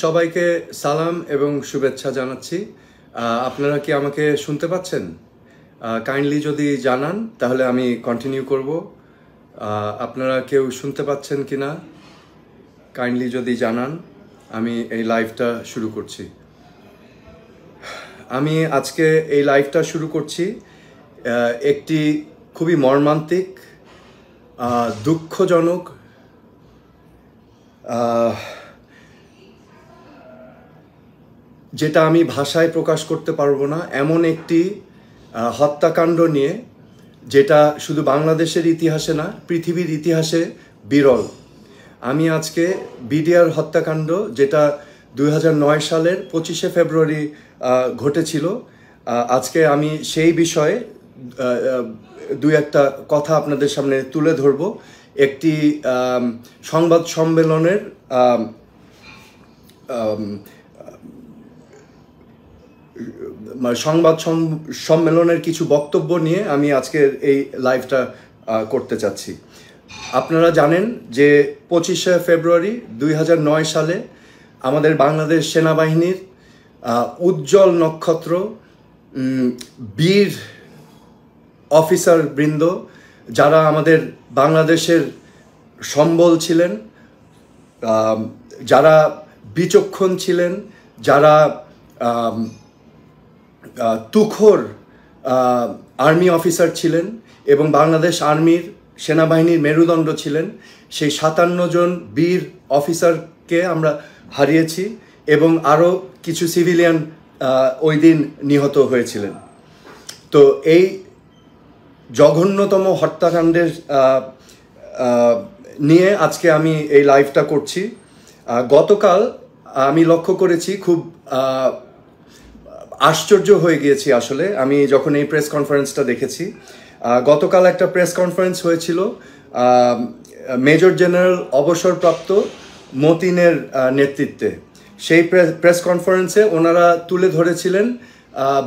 সবাইকে সালাম এবং শুভেচ্ছা জানাচ্ছি। আপনারা কি আমাকে শুনতে পাচ্ছেন? কাইন্ডলি যদি জানান তাহলে আমি কন্টিনিউ করব। আপনারা কেউ শুনতে পাচ্ছেন কি না কাইন্ডলি যদি জানান, আমি এই লাইভটা শুরু করছি। আমি আজকে এই লাইভটা শুরু করছি একটি খুবই মর্মান্তিক, দুঃখজনক, যেটা আমি ভাষায় প্রকাশ করতে পারবো না এমন একটি হত্যাকাণ্ড নিয়ে, যেটা শুধু বাংলাদেশের ইতিহাসে না, পৃথিবীর ইতিহাসে বিরল। আমি আজকে বিডিআর হত্যাকাণ্ড, যেটা 2009 সালের 25শে ফেব্রুয়ারি ঘটেছিল, আজকে আমি সেই বিষয়ে দুই একটা কথা আপনাদের সামনে তুলে ধরব। একটি সংবাদ সম্মেলনের সম্মেলনের কিছু বক্তব্য নিয়ে আমি আজকের এই লাইভটা করতে চাচ্ছি। আপনারা জানেন যে 25শে ফেব্রুয়ারি 2009 সালে আমাদের বাংলাদেশ সেনাবাহিনীর উজ্জ্বল নক্ষত্র, বীর অফিসার বৃন্দ, যারা আমাদের বাংলাদেশের সম্বল ছিলেন, যারা বিচক্ষণ ছিলেন, যারা তুখোর আর্মি অফিসার ছিলেন এবং বাংলাদেশ আর্মির সেনাবাহিনীর মেরুদণ্ড ছিলেন, সেই 57 জন বীর অফিসারকে আমরা হারিয়েছি এবং আরও কিছু সিভিলিয়ান ওই দিন নিহত হয়েছিলেন। তো এই জঘন্যতম হত্যাকাণ্ডের নিয়ে আজকে আমি এই লাইভটা করছি। গতকাল আমি লক্ষ্য করেছি, খুব আশ্চর্য হয়ে গিয়েছি আসলে আমি যখন এই প্রেস কনফারেন্সটা দেখেছি। গতকাল একটা প্রেস কনফারেন্স হয়েছিল মেজর জেনারেল অবসরপ্রাপ্ত মতিনের নেতৃত্বে। সেই প্রেস কনফারেন্সে ওনারা তুলে ধরেছিলেন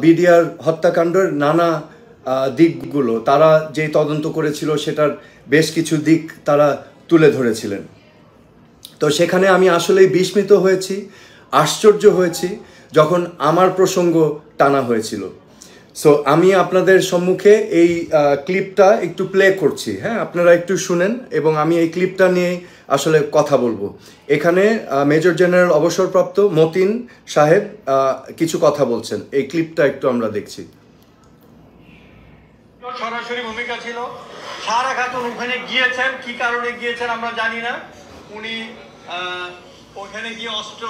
বিডিআর হত্যাকাণ্ডের নানা দিকগুলো। তারা যেই তদন্ত করেছিল সেটার বেশ কিছু দিক তারা তুলে ধরেছিলেন। তো সেখানে আমি আসলেই বিস্মিত হয়েছি, আশ্চর্য হয়েছি যখন আমার প্রসঙ্গ টানা হয়েছিল। সো আমি আপনাদের সম্মুখে এই ক্লিপটা একটু প্লে করছি, হ্যাঁ, আপনারা একটু শুনেন এবং আমি এই ক্লিপটা নিয়ে আসলে কথা বলবো। এখানে মেজর জেনারেল অবসরপ্রাপ্ত মতিন সাহেব কিছু কথা বলছেন, এই ক্লিপটা একটু আমরা দেখছি। সরাসরি ভূমিকা ছিল। সারা খাতুন ওখানে গিয়েছেন, কি কারণে গিয়েছেন আমরা জানি না। উনি ওখানে গিয়ে অস্ত্র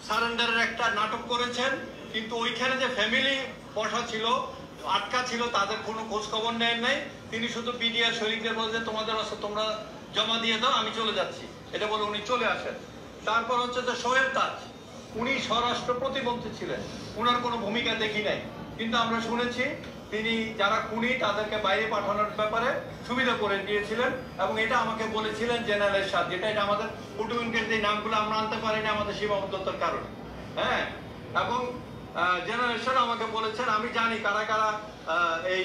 সারেন্ডারের একটা নাটক করেছেন, কিন্তু ওইখানে যে ফ্যামিলি বসা ছিল, আটকা ছিল, তাদের কোনো খোঁজ খবর নেন নাই। তিনি শুধু বিডিআর শরীরদের বলে যে তোমাদের অস্ত্র তোমরা জমা দিয়ে দাও, আমি চলে যাচ্ছি, এটা বলে উনি চলে আসেন। তারপর হচ্ছে যে সোহেল তাজ, উনি স্বরাষ্ট্র প্রতিমন্ত্রী ছিলেন, উনার কোনো ভূমিকা দেখি নাই, কিন্তু আমরা শুনেছি তিনি যারা খুনি তাদেরকে বাইরে পাঠানোর ব্যাপারে সুবিধা করে দিয়েছিলেন এবং এটা আমাকে বলেছিলেন জেনারেল এরশাদ, যেটা এটা আমাদের কুটুমিনকে যে নামগুলো আমরা আনতে পারি না আমাদের সীমাবদ্ধতার কারণে, হ্যাঁ। এবং জেনারেল এরশাদ আমাকে বলেছেন, আমি জানি কারা কারা এই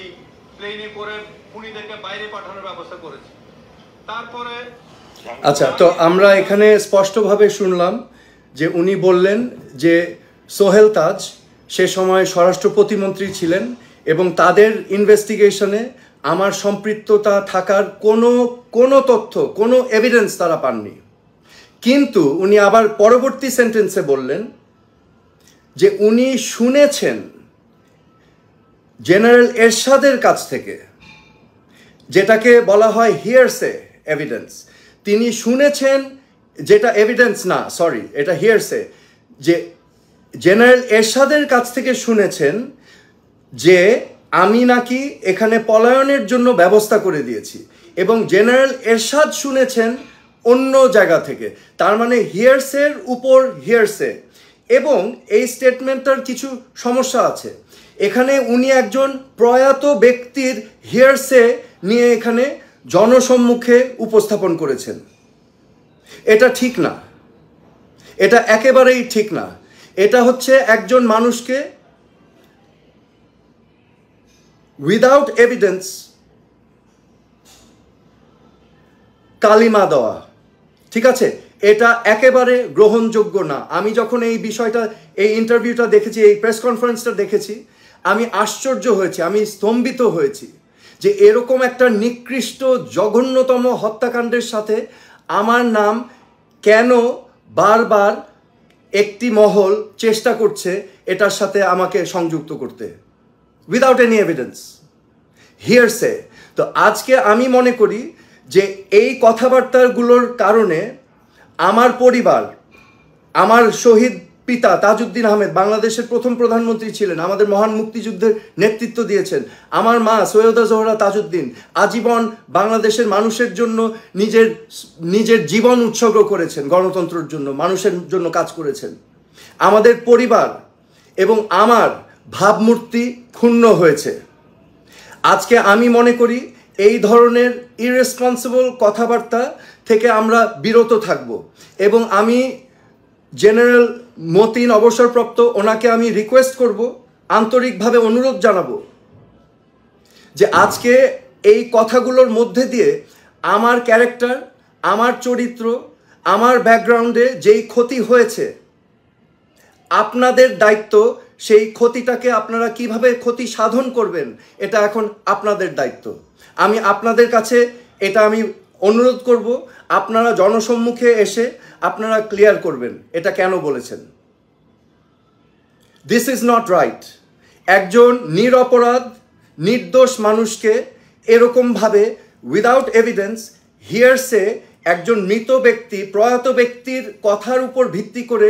প্লেনে করে খুনিদেরকে বাইরে পাঠানোর ব্যবস্থা করেছে। তারপরে আচ্ছা, তো আমরা এখানে স্পষ্টভাবে শুনলাম যে উনি বললেন যে সোহেল তাজ সে সময় স্বরাষ্ট্র প্রতিমন্ত্রী ছিলেন এবং তাদের ইনভেস্টিগেশনে আমার সম্পৃক্ততা থাকার কোনো তথ্য, কোনো এভিডেন্স তারা পাননি। কিন্তু উনি আবার পরবর্তী সেন্টেন্সে বললেন যে উনি শুনেছেন জেনারেল এরশাদের কাছ থেকে, যেটাকে বলা হয় হিয়ারসে এভিডেন্স। তিনি শুনেছেন, যেটা এভিডেন্স না, সরি, এটা হিয়ারসে, যে জেনারেল এরশাদের কাছ থেকে শুনেছেন যে আমি নাকি এখানে পলায়নের জন্য ব্যবস্থা করে দিয়েছি, এবং জেনারেল এরশাদ শুনেছেন অন্য জায়গা থেকে। তার মানে হিয়ারসের উপর হিয়ারসে। এবং এই স্টেটমেন্টটার কিছু সমস্যা আছে। এখানে উনি একজন প্রয়াত ব্যক্তির হিয়ারসে নিয়ে এখানে জনসম্মুখে উপস্থাপন করেছেন। এটা ঠিক না, এটা একেবারেই ঠিক না। এটা হচ্ছে একজন মানুষকে উইদাউট এভিডেন্স কালিমা দেওয়া, ঠিক আছে? এটা একেবারে গ্রহণযোগ্য না। আমি যখন এই বিষয়টা, এই ইন্টারভিউটা দেখেছি, এই প্রেস কনফারেন্সটা দেখেছি, আমি আশ্চর্য হয়েছি, আমি স্তম্ভিত হয়েছি যে এরকম একটা নিকৃষ্ট জঘন্যতম হত্যাকাণ্ডের সাথে আমার নাম কেন বারবার একটি মহল চেষ্টা করছে এটার সাথে আমাকে সংযুক্ত করতে, উইদাউট এনি এভিডেন্স, হিয়ারসে। তো আজকে আমি মনে করি যে এই কথাবার্তাগুলোর কারণে আমার পরিবার, আমার শহীদ পিতা তাজউদ্দিন আহমেদ বাংলাদেশের প্রথম প্রধানমন্ত্রী ছিলেন, আমাদের মহান মুক্তিযুদ্ধের নেতৃত্ব দিয়েছেন, আমার মা সৈয়দা জোহরা তাজউদ্দিন আজীবন বাংলাদেশের মানুষের জন্য নিজের জীবন উৎসর্গ করেছেন, গণতন্ত্রের জন্য, মানুষের জন্য কাজ করেছেন। আমাদের পরিবার এবং আমার ভাবমূর্তি ক্ষুণ্ণ হয়েছে। আজকে আমি মনে করি এই ধরনের ইরেসপন্সিবল কথাবার্তা থেকে আমরা বিরত থাকব এবং আমি জেনারেল মতিন অবসরপ্রাপ্ত, ওনাকে আমি রিকোয়েস্ট করব, আন্তরিকভাবে অনুরোধ জানাবো যে আজকে এই কথাগুলোর মধ্যে দিয়ে আমার ক্যারেক্টার, আমার চরিত্র, আমার ব্যাকগ্রাউন্ডে যেই ক্ষতি হয়েছে, আপনাদের দায়িত্ব সেই ক্ষতিটাকে আপনারা কিভাবে ক্ষতি সাধন করবেন এটা এখন আপনাদের দায়িত্ব। আমি আপনাদের কাছে এটা আমি অনুরোধ করব, আপনারা জনসম্মুখে এসে আপনারা ক্লিয়ার করবেন এটা কেন বলেছেন। This is not right. একজন নিরপরাধ নির্দোষ মানুষকে এরকমভাবে উইদাউট এভিডেন্স, হিয়ারসে, একজন মৃত ব্যক্তি, প্রয়াত ব্যক্তির কথার উপর ভিত্তি করে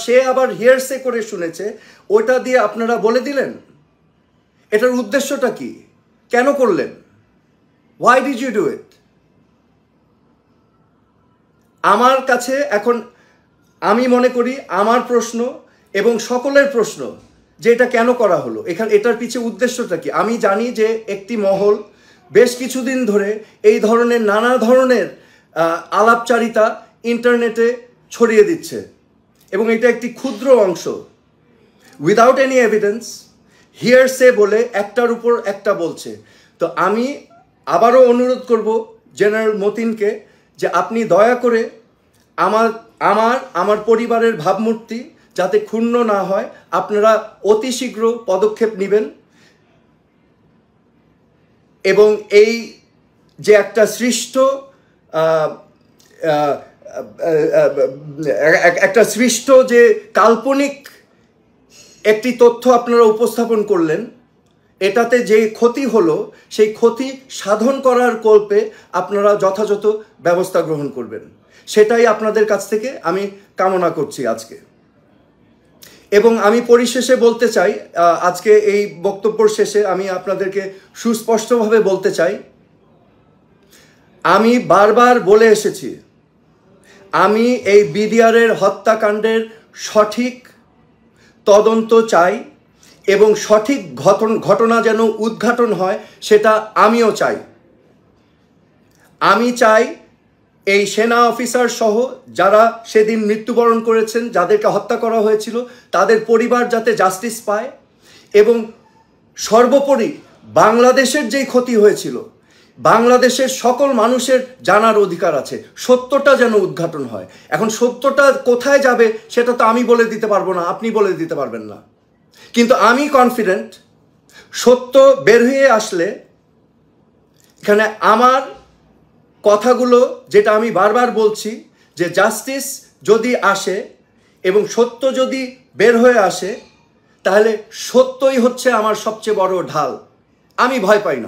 সে আবার হিয়ারসে করে শুনেছে, ওটা দিয়ে আপনারা বলে দিলেন। এটার উদ্দেশ্যটা কি? কেন করলেন? Why did you do it? আমার কাছে এখন আমি মনে করি আমার প্রশ্ন এবং সকলের প্রশ্ন যে এটা কেন করা হলো, এটার পিছে উদ্দেশ্যটা কি? আমি জানি যে একটি মহল বেশ কিছুদিন ধরে এই ধরনের নানা ধরনের আলাপচারিতা ইন্টারনেটে ছড়িয়ে দিচ্ছে এবং এটা একটি ক্ষুদ্র অংশ, উইদাউট এনি এভিডেন্স, হিয়ারসে বলে একটার উপর একটা বলছে। তো আমি আবারও অনুরোধ করব জেনারেল মতিনকে যে আপনি দয়া করে আমার পরিবারের ভাবমূর্তি যাতে ক্ষুণ্ণ না হয়, আপনারা অতি শীঘ্র পদক্ষেপ নেবেন এবং এই যে একটা সৃষ্ট যে কাল্পনিক একটি তথ্য আপনারা উপস্থাপন করলেন, এটাতে যে ক্ষতি হলো সেই ক্ষতি সাধন করার কল্পে আপনারা যথাযথ ব্যবস্থা গ্রহণ করবেন, সেটাই আপনাদের কাছ থেকে আমি কামনা করছি আজকে। এবং আমি পরিশেষে বলতে চাই, আজকে এই বক্তব্যের শেষে আমি আপনাদেরকে সুস্পষ্টভাবে বলতে চাই, আমি বারবার বলে এসেছি আমি এই বিডিআরের হত্যাকাণ্ডের সঠিক তদন্ত চাই এবং সঠিক ঘটনা যেন উদ্ঘাটন হয় সেটা আমিও চাই। আমি চাই এই সেনা অফিসার সহ যারা সেদিন মৃত্যুবরণ করেছেন, যাদেরকে হত্যা করা হয়েছিল, তাদের পরিবার যাতে জাস্টিস পায় এবং সর্বোপরি বাংলাদেশের যেই ক্ষতি হয়েছিল, বাংলাদেশের সকল মানুষের জানার অধিকার আছে, সত্যটা যেন উদ্ঘাটন হয়। এখন সত্যটা কোথায় যাবে সেটা তো আমি বলে দিতে পারবো না, আপনি বলে দিতে পারবেন না, কিন্তু আমি কনফিডেন্ট সত্য বের হয়ে আসলে এখানে আমার কথাগুলো, যেটা আমি বারবার বলছি, যে জাস্টিস যদি আসে এবং সত্য যদি বের হয়ে আসে, তাহলে সত্যই হচ্ছে আমার সবচেয়ে বড় ঢাল। আমি ভয় পাই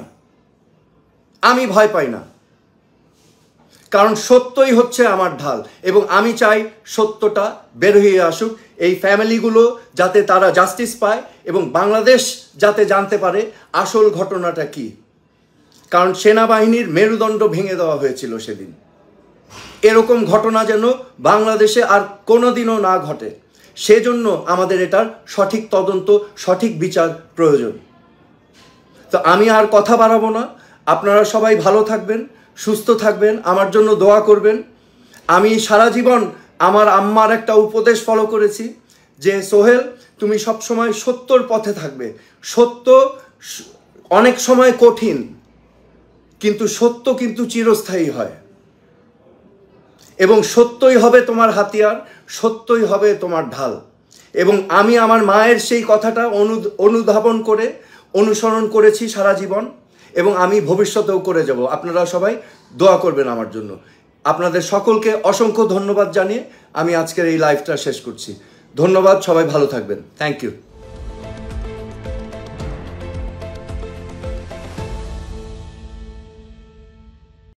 না, কারণ সত্যই হচ্ছে আমার ঢাল এবং আমি চাই সত্যটা বের হয়ে আসুক, এই ফ্যামিলিগুলো যাতে তারা জাস্টিস পায় এবং বাংলাদেশ যাতে জানতে পারে আসল ঘটনাটা কি। কারণ সেনাবাহিনীর মেরুদণ্ড ভেঙে দেওয়া হয়েছিল সেদিন। এরকম ঘটনা যেন বাংলাদেশে আর কোনোদিনও না ঘটে, সেজন্য আমাদের এটার সঠিক তদন্ত, সঠিক বিচার প্রয়োজন। তো আমি আর কথা বাড়াবো না, আপনারা সবাই ভালো থাকবেন, সুস্থ থাকবেন, আমার জন্য দোয়া করবেন। আমি সারা জীবন আমার আম্মার একটা উপদেশ ফলো করেছি যে সোহেল, তুমি সবসময় সত্যর পথে থাকবে। সত্য অনেক সময় কঠিন, কিন্তু সত্য কিন্তু চিরস্থায়ী হয় এবং সত্যই হবে তোমার হাতিয়ার, সত্যই হবে তোমার ঢাল। এবং আমি আমার মায়ের সেই কথাটা অনুধাবন করে অনুসরণ করেছি সারা জীবন, এবং আমি ভবিষ্যতেও করে যাব। আপনারা সবাই দোয়া করবেন আমার জন্য। আপনাদের সকলকে অসংখ্য ধন্যবাদ জানিয়ে আমি আজকের এই লাইভটা শেষ করছি। ধন্যবাদ, সবাই ভালো থাকবেন। Thank you.